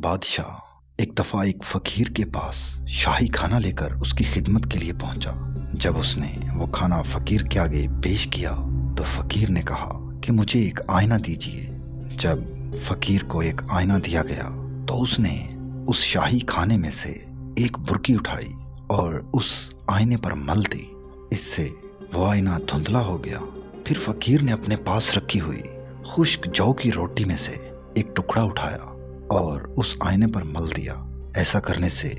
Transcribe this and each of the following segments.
بادشاہ ایک دفعہ ایک فقیر کے پاس شاہی کھانا لے کر اس کی خدمت کے لیے پہنچا۔ جب اس نے وہ کھانا فقیر کے آگے پیش کیا تو فقیر نے کہا کہ مجھے ایک آئینہ دیجیے۔ جب فقیر کو ایک آئینہ دیا گیا تو اس نے اس شاہی کھانے میں سے ایک برکی اٹھائی اور اس آئینے پر مل دی۔ اس سے وہ آئینہ دھندلا ہو گیا۔ پھر فقیر نے اپنے پاس رکھی ہوئی خشک جو کی روٹی میں سے ایک ٹکڑا اٹھایا اور اس آئینے پر مل دیا۔ ایسا کرنے سے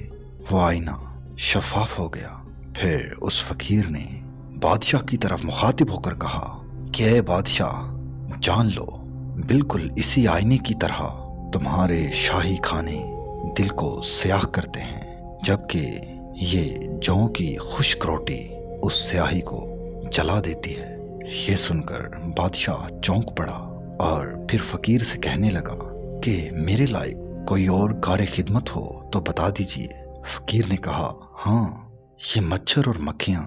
وہ آئینہ شفاف ہو گیا۔ پھر اس فقیر نے بادشاہ کی طرف مخاطب ہو کر کہا کہ اے بادشاہ، جان لو بالکل اسی آئینے کی طرح تمہارے شاہی کھانے دل کو سیاہ کرتے ہیں، جبکہ یہ جو کی خشک روٹی اس سیاہی کو جلا دیتی ہے۔ یہ سن کر بادشاہ چونک پڑا اور پھر فقیر سے کہنے لگا کہ میرے لائق کوئی اور کار خدمت ہو تو بتا دیجیے۔ فقیر نے کہا، ہاں، یہ مچھر اور مکھیاں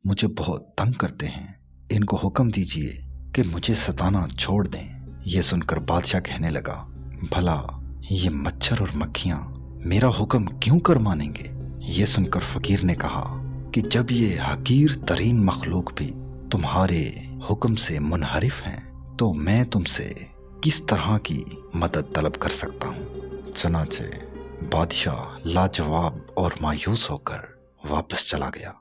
مجھے بہت تنگ کرتے ہیں، ان کو حکم دیجیے کہ مجھے ستانا چھوڑ دیں۔ یہ سن کر بادشاہ کہنے لگا، بھلا یہ مچھر اور مکھیاں میرا حکم کیوں کر مانیں گے؟ یہ سن کر فقیر نے کہا کہ جب یہ حقیر ترین مخلوق بھی تمہارے حکم سے منحرف ہیں تو میں تم سے کس طرح کی مدد طلب کر سکتا ہوں؟ چنانچہ بادشاہ لاجواب اور مایوس ہو کر واپس چلا گیا۔